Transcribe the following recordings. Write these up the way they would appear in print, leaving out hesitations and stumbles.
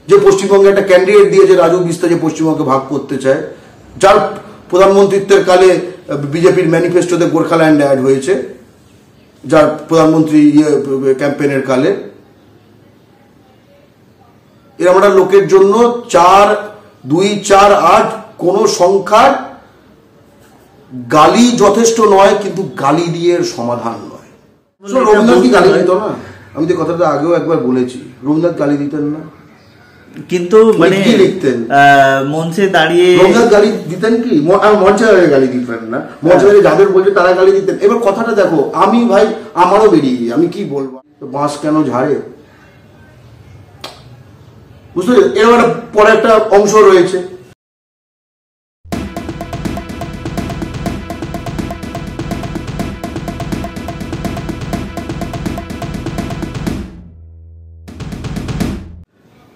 যে পশ্চিমবঙ্গে একটা ক্যান্ডিডেট দিয়েছে রাজু বিস্তার, যে পশ্চিমবঙ্গকে ভাগ করতে চায়, যার প্রধানমন্ত্রীত্বের কালে বিজেপির ম্যানিফেস্টোতে গোর্খাল্যান্ড অ্যাড হয়েছে, যার প্রধানমন্ত্রী ক্যাম্পেইনের কালে। এরকম একটা লোকের জন্য 4, 2, 4, 8 কোন সংখ্যার গালি যথেষ্ট নয়, কিন্তু গালি দিয়ে সমাধান নয়। রবীন্দ্রনাথ কি গালি দিত না? আমি তো কথাটা আগেও একবার বলেছি, রবীন্দ্রনাথ গালি দিতেন না, কিন্তু মানে কি লিখতেন মঞ্চে দাঁড়িয়ে। রবীন্দ্রনাথ গালি দিতেন কি? মঞ্চে দাঁড়িয়ে গালি দিতেন না, মঞ্চে দাঁড়িয়ে যাদের বলছে তারা গালি দিতেন। এবার কথাটা দেখো, আমি ভাই আমারও বেরিয়ে, আমি কি বলবো, বাঁশ কেন ঝাড়ে, বুঝতে পারছি। এর পরে একটা অংশ রয়েছে,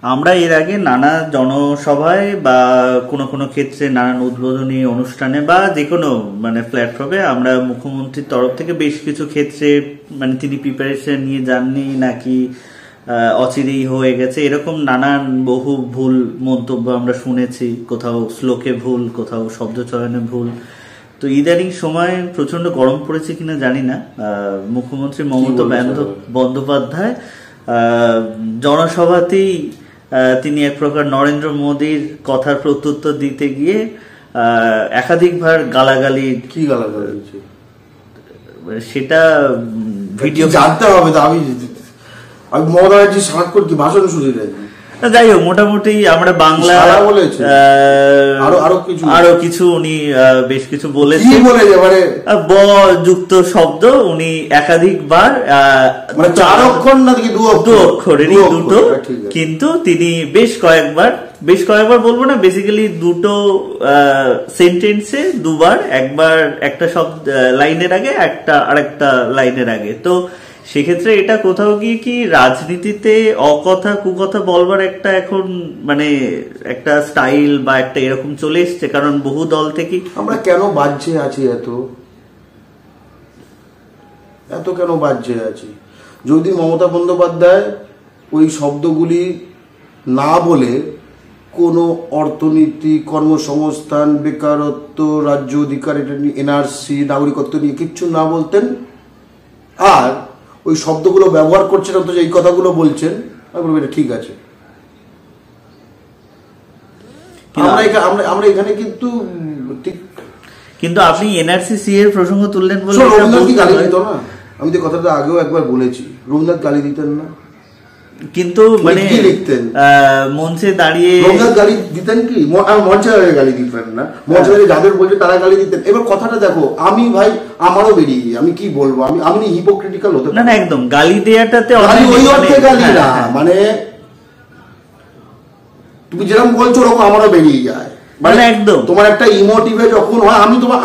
আমরা এর আগে নানা জনসভায় বা কোনো কোনো ক্ষেত্রে নানান উদ্বোধনী অনুষ্ঠানে বা যে কোনো মানে প্ল্যাটফর্মে আমরা মুখ্যমন্ত্রীর তরফ থেকে বেশ কিছু ক্ষেত্রে মানে তিনি প্রিপারেশন নিয়ে যাননি নাকি অচিরেই হয়ে গেছে, এরকম নানান বহু ভুল মন্তব্য আমরা শুনেছি, কোথাও শ্লোকে ভুল, কোথাও শব্দ চয়নে ভুল। তো ইদানিং সময় প্রচন্ড গরম পড়েছে কিনা জানি না, মুখ্যমন্ত্রী মমতা বন্দ্যোপাধ্যায় জনসভাতেই তিনি এক প্রকার নরেন্দ্র মোদীর কথার প্রত্যুত্তর দিতে গিয়ে একাধিকবার গালাগালি। কি গালাগালি? সেটা ভিডিও জানতে হবে। আমি মমতা ব্যানার্জি সাত করে কি ভাষণ শুনি না, যাই হোক মোটামুটি আমরা বাংলা আরো কিছু উনি বেশ কিছু বলেছেন, ব যুক্ত শব্দ উনি একাধিকবার, 4 অক্ষর না 2 অক্ষরেরই দুটো, কিন্তু তিনি বেশ কয়েকবার বলবো না, বেসিক্যালি দুটো সেন্টেন্সে দুবার, একবার একটা শব্দ লাইনের আগে, একটা আরেকটা লাইনের আগে। তো সেক্ষেত্রে এটা কোথাও গিয়ে কি রাজনীতিতে অকথা কুকথা বলবার একটা এখন মানে একটা স্টাইল বা একটা এরকম চলে এসছে, কারণ বহু দল থেকে আমরা কেন বাজছে আছি, এত কেন বাজছে আছি? যদি মমতা বন্দ্যোপাধ্যায় ওই শব্দগুলি না বলে কোনো অর্থনীতি, কর্মসংস্থান, বেকারত্ব, রাজ্য অধিকার, এনআরসি, নাগরিকত্ব নিয়ে কিচ্ছু না বলতেন, আর ওই শব্দগুলো ব্যবহার করছেন, অথচ এই কথাগুলো বলছেন, আমি বলবো এটা ঠিক আছে। আমরা এখানে কিন্তু আপনি এনআরসি এর প্রসঙ্গ তুললেন বলে রবীন্দ্রনাথ কি গালি দিত না? আমি তো কথাটা আগেও একবার বলেছি, রবীন্দ্রনাথ গালি দিতেন না, কিন্তু মানে কি লিখতেন মঞ্চে দাঁড়িয়ে। রবীন্দ্রনাথ গালি দিতেন কি? মঞ্চে দাঁড়িয়ে গালি দিতেন না, মঞ্চে দাঁড়িয়ে যাদের বলছে তারা গালি দিতেন। এবার কথাটা দেখো, আমি ভাই আমারও বেরিয়ে, আমি কি বলবো, আমি হিপোক্রিটিক্যাল হতে না, একদম গালি দেয়াটাতে ওই অর্থে গালি না, মানে তুমি যেরকম বলছো ওরকম আমারও বেরিয়ে যায়, মানে একদম তোমার একটা ইমোটিভে যখন হয়।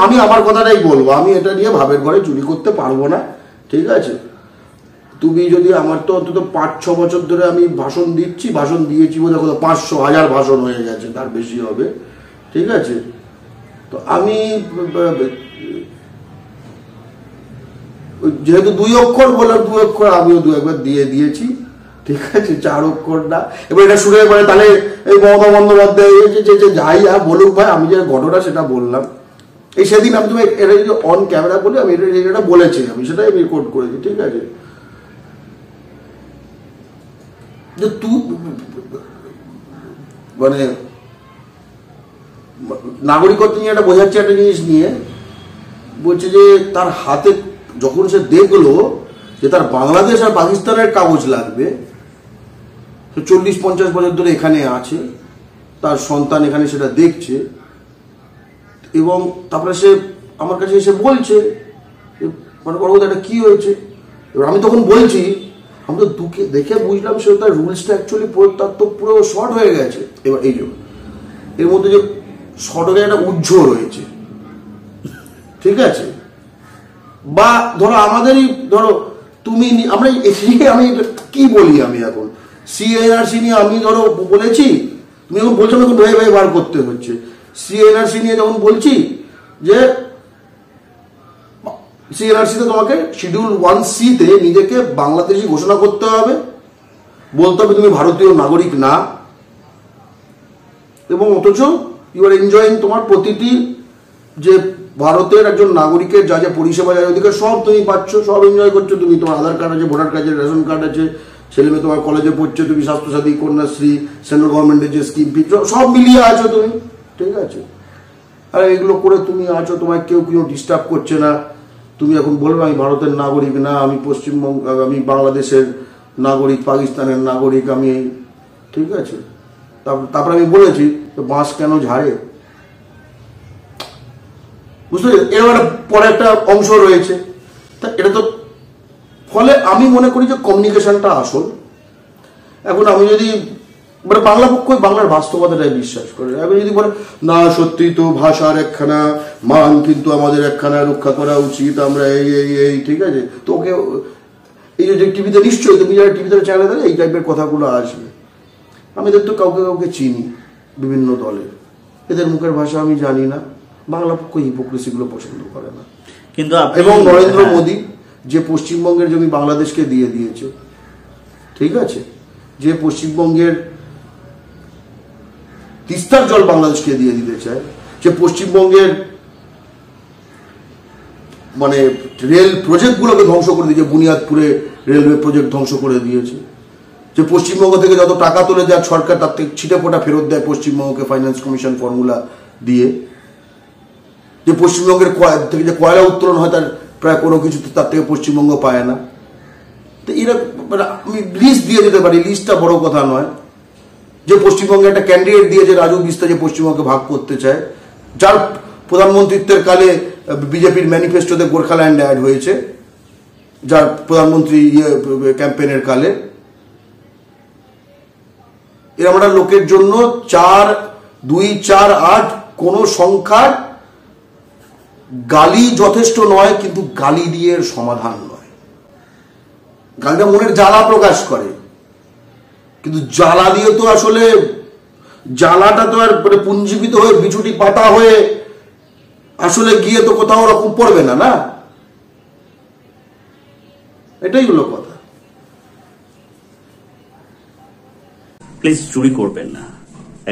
আমি আমার কথাটাই বলবো, আমি এটা নিয়ে ভাবের ঘরে চুরি করতে পারবো না, ঠিক আছে? তুমি যদি, আমার তো অন্তত 5-6 বছর ধরে আমি ভাষণ দিয়েছি বোধ হয় 500-1000 ভাষণ হয়ে গেছে, তার বেশি হবে, ঠিক আছে? তো আমি যেহেতু 2 অক্ষর বললাম, 2 অক্ষর আমিও 2-একবার দিয়ে দিয়েছি, ঠিক আছে? 4 অক্ষর না। এবার এটা শুনে পরে তাহলে এই মমতা বন্দ্যোপাধ্যায় যাই বলুক ভাই, আমি যে ঘটনা সেটা বললাম, এই সেদিন আমি তুমি এটা যদি অন ক্যামেরা বলি, আমি এটা বলেছি, আমি সেটাই রেকর্ড করেছি, ঠিক আছে? যে তুই মানে নাগরিকত্ব নিয়ে একটা বোঝাচ্ছে একটা জিনিস নিয়ে, বলছে যে তার হাতে যখন সে দেখলো যে তার বাংলাদেশ আর পাকিস্তানের কাগজ লাগবে, 40-50 বছর ধরে এখানে আছে, তার সন্তান এখানে সেটা দেখছে, এবং তারপরে সে আমার কাছে এসে বলছে মানে এটা কি হয়েছে। এবার আমি তখন বলছি, আমি তো দেখে বুঝলাম সে তার রুলসটা অ্যাকচুয়ালি তার তো পুরো শর্ট হয়ে গেছে। এবার এই জন্য এর মধ্যে যে শর্ট হয়ে একটা উজ্জ রয়েছে, ঠিক আছে? বা ধরো আমাদেরই ধরো তুমি আমরা আমি কি বলি, আমি এখন সিএনআরসি নিয়ে আমি ধরো বলেছি, তুমি যখন বলছো এখন ভয়ে বার করতে হচ্ছে। সিএনআরসি নিয়ে যখন বলছি যে সিএনআরসিতে তোমাকে শিডিউল 1C তে নিজেকে বাংলাদেশি ঘোষণা করতে হবে, বলতে হবে তুমি ভারতীয় নাগরিক না, এবং অথচ ইউ আর এনজয়িং তোমার প্রতিটি যে ভারতের একজন নাগরিকের যা যা পরিষেবা যা অধিকার সব তুমি পাচ্ছ, সব এনজয় করছো তুমি। তোমার আধার কার্ড আছে, ভোটার কার্ড আছে, রেশন কার্ড আছে, ছেলে মেয়ে তোমার কলেজে পড়ছে, তুমি স্বাস্থ্যসাথী, কন্যাশ্রী, সেন্ট্রাল গভর্নমেন্টের যে স্কিম সব মিলিয়ে আছো তুমি, ঠিক আছে। আর এগুলো করে তুমি আছো, তোমায় কেউ কেউ ডিস্টার্ব করছে না। তুমি এখন বলবে আমি ভারতের নাগরিক না, আমি পশ্চিমবঙ্গ, আমি বাংলাদেশের নাগরিক, পাকিস্তানের নাগরিক আমি, ঠিক আছে। তারপরে আমি বলেছি বাঁশ কেন ঝাড়ে, বুঝতে পারছি। এরকম একটা পরে একটা অংশ রয়েছে। তা এটা তো ফলে আমি মনে করি যে কমিউনিকেশনটা আসল। এখন আমি যদি মানে বাংলা পক্ষ বাংলার বাস্তবতাটাই বিশ্বাস করে, এখন যদি বলে না সত্যি তো ভাষার একখানা মান কিন্তু আমাদের একখানা রক্ষা করা উচিত, আমরা এই এই এই ঠিক আছে। তো ওকে এই যে টিভিতে নিশ্চয়ই তুমি যারা টিভিতে চ্যানেলে দেবে এই টাইপের কথাগুলো আসবে। আমি এদের তো কাউকে কাউকে চিনি বিভিন্ন দলের, এদের মুখের ভাষা আমি জানি না। বাংলা পক্ষ হিপোক্রেসিগুলো পছন্দ করে না। কিন্তু এবং নরেন্দ্র মোদী যে পশ্চিমবঙ্গের জমি বাংলাদেশকে দিয়ে দিয়েছে, ঠিক আছে, যে পশ্চিমবঙ্গের তিস্তার জল বাংলাদেশকে দিয়ে দিতে চায়, যে পশ্চিমবঙ্গের মানে রেল প্রজেক্টগুলোকে ধ্বংস করে দিয়েছে, বুনিয়াদপুরে রেলওয়ে প্রজেক্ট ধ্বংস করে দিয়েছে, যে পশ্চিমবঙ্গ থেকে যত টাকা তুলে দেয় সরকার তার থেকে ছিটেফোঁটা ফেরত দেয় পশ্চিমবঙ্গকে ফাইন্যান্স কমিশন ফর্মুলা দিয়ে, যে পশ্চিমবঙ্গের থেকে যে কয়লা উত্তোলন হয় তার প্রায় কোনো কিছু তার থেকে পশ্চিমবঙ্গ পায় না। তো এরা মানে আমি লিস্ট দিয়ে দিতে পারি, লিস্টটা বড় কথা নয়। যে পশ্চিমবঙ্গে একটা ক্যান্ডিডেট দিয়ে যে রাজু বিস্তার যে পশ্চিমবঙ্গকে ভাগ করতে চায়, যার প্রধানমন্ত্রীত্বের কালে বিজেপির ম্যানিফেস্টোতে গোর্খাল্যান্ড অ্যাড হয়েছে, যার প্রধানমন্ত্রী ক্যাম্পেনের কালে, এরকম একটা লোকের জন্য 4, 2, 4, 8 কোন সংখ্যার গালি যথেষ্ট নয়, কিন্তু গালি দিয়ে সমাধান নয়। গালিটা মনের জ্বালা প্রকাশ করে, কিন্তু জ্বালা দিয়ে তো আসলে জ্বালাটা তো আর মানে পুঞ্জীবিত হয়ে বিছুটি পাতা হয়ে আসলে গিয়ে তো কোথাও ওরকম পড়বে না, না? এটাই হলো কথা। প্লিজ চুরি করবেন না।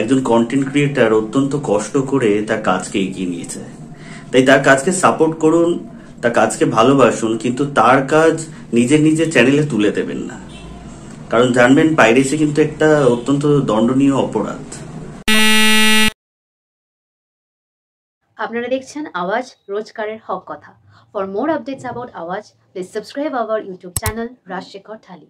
একজন কন্টেন্ট ক্রিয়েটার অত্যন্ত কষ্ট করে তার কাজকে এগিয়ে নিয়েছে, তাই তার কাজকে সাপোর্ট করুন, তার কাজকে ভালোবাসুন, কিন্তু তার কাজ নিজের নিজের চ্যানেলে তুলে দেবেন না। কারণ জানবেন পাইরেসি কিন্তু একটা অত্যন্ত দণ্ডনীয় অপরাধ। আপনারা দেখছেন আওয়াজ, রোজকারের হক কথা। ফর মোর আপডেটস অ্যাবাউট আওয়াজ, please subscribe our YouTube channel Rajshekhar thali.